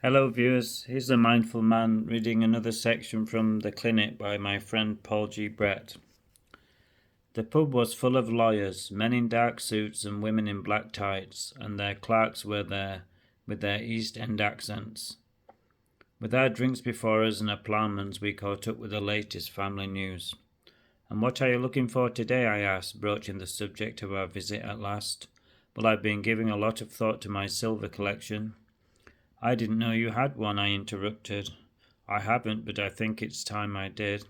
Hello, viewers. Here's a mindful man reading another section from The Clinic by my friend Paul G. Brett. The pub was full of lawyers, men in dark suits and women in black tights, and their clerks were there with their East End accents. With our drinks before us and our plans, we caught up with the latest family news. "And what are you looking for today?" I asked, broaching the subject of our visit at last. "Well, I've been giving a lot of thought to my silver collection." "I didn't know you had one," I interrupted. "I haven't, but I think it's time I did."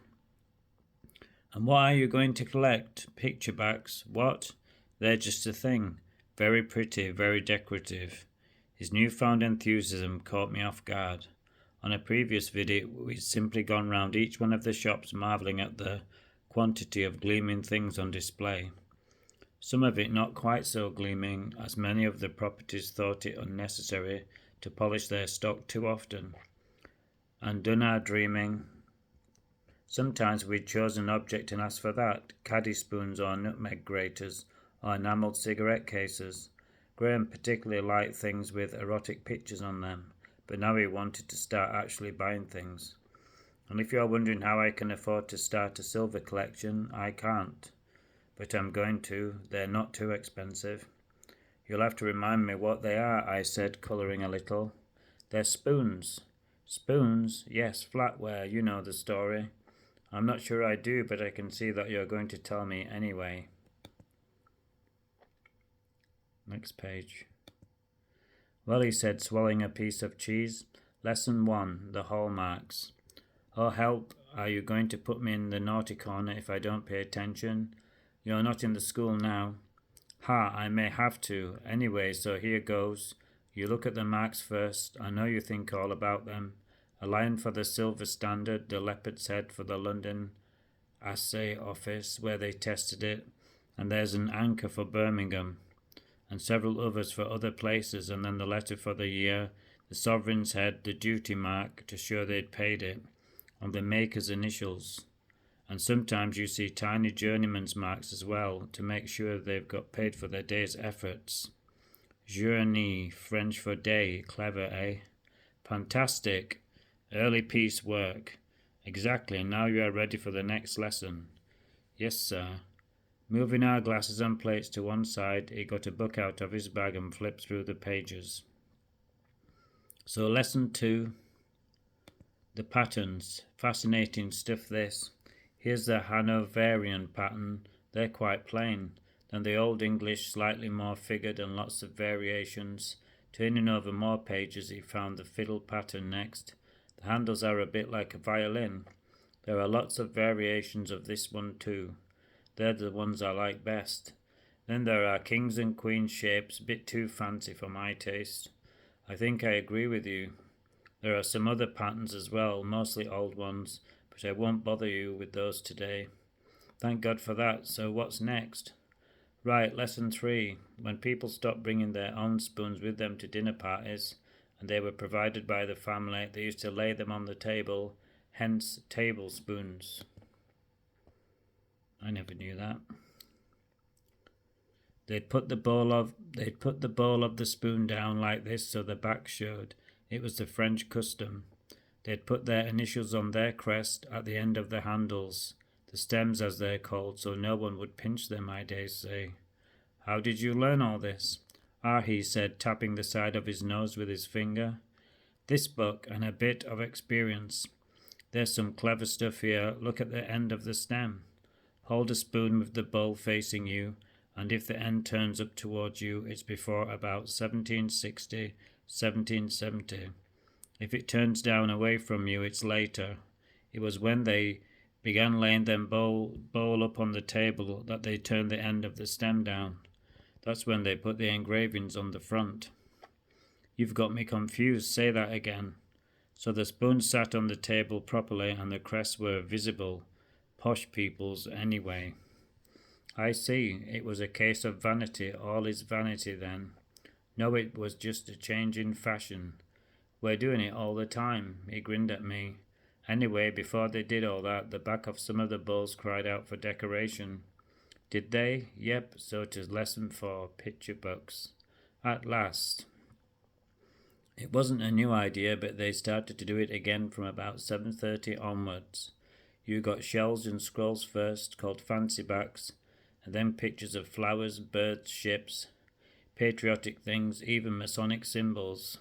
"And what are you going to collect? Picture backs? What? They're just a thing. Very pretty, very decorative." His newfound enthusiasm caught me off guard. On a previous video, we'd simply gone round each one of the shops marvelling at the quantity of gleaming things on display. Some of it not quite so gleaming, as many of the properties thought it unnecessary to polish their stock too often, and done our dreaming. Sometimes we'd choose an object and asked for that, caddy spoons or nutmeg graters or enamelled cigarette cases. Graham particularly liked things with erotic pictures on them, but now he wanted to start actually buying things. And if you're wondering how I can afford to start a silver collection, I can't. But I'm going to. They're not too expensive. "You'll have to remind me what they are," I said, colouring a little. "They're spoons." "Spoons? Yes, flatware. You know the story." "I'm not sure I do, but I can see that you're going to tell me anyway." Next page. "Well," he said, swallowing a piece of cheese. "Lesson 1, the hallmarks. Oh, help, are you going to put me in the naughty corner if I don't pay attention? You're not in the school now." "Ha, I may have to. Anyway, so here goes. You look at the marks first. I know you think all about them. A lion for the Silver Standard, the leopard's head for the London Assay Office, where they tested it, and there's an anchor for Birmingham, and several others for other places, and then the letter for the year, the sovereign's head, the duty mark, to show they'd paid it, and the maker's initials. And sometimes you see tiny journeyman's marks as well, to make sure they've got paid for their day's efforts. Journey, French for day. Clever, eh? Fantastic. Early piece work. Exactly. Now you are ready for the next lesson." "Yes, sir." Moving our glasses and plates to one side, he got a book out of his bag and flipped through the pages. "So lesson 2. The patterns. Fascinating stuff this. Here's the Hanoverian pattern. They're quite plain. Then the Old English, slightly more figured and lots of variations. Turning over more pages, he found the fiddle pattern next. The handles are a bit like a violin. There are lots of variations of this one too. They're the ones I like best. Then there are kings and queens shapes, a bit too fancy for my taste. I think I agree with you. There are some other patterns as well, mostly old ones, but I won't bother you with those today." "Thank God for that. So what's next?" "Right, lesson 3. When people stopped bringing their own spoons with them to dinner parties, and they were provided by the family, they used to lay them on the table, hence tablespoons." I never knew that. They'd put the bowl of the spoon down like this so the back showed. It was the French custom. They'd put their initials on their crest at the end of the handles, the stems as they're called, so no one would pinch them, I dare say. "How did you learn all this?" "Ah," he said, tapping the side of his nose with his finger. "This book and a bit of experience. There's some clever stuff here. Look at the end of the stem. Hold a spoon with the bowl facing you, and if the end turns up towards you, it's before about 1760, 1770. If it turns down away from you, it's later. It was when they began laying them bowl up on the table that they turned the end of the stem down. That's when they put the engravings on the front." "You've got me confused. Say that again." "So the spoons sat on the table properly and the crests were visible. Posh people's, anyway." "I see. It was a case of vanity. All is vanity, then." "No, it was just a change in fashion. We're doing it all the time." He grinned at me. "Anyway, before they did all that, the back of some of the bowls cried out for decoration." "Did they?" "Yep, so 'tis lesson 4, picture books. At last." It wasn't a new idea, but they started to do it again from about 7:30 onwards. You got shells and scrolls first, called fancy backs, and then pictures of flowers, birds, ships, patriotic things, even Masonic symbols.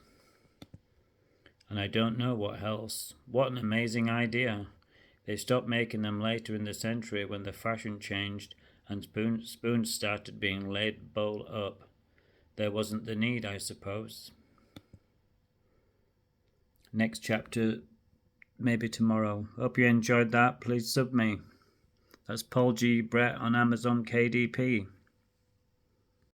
And I don't know what else. What an amazing idea! They stopped making them later in the century when the fashion changed and spoons started being laid bowl up. There wasn't the need, I suppose. Next chapter, maybe tomorrow. Hope you enjoyed that. Please sub me. That's Paul G. Brett on Amazon KDP.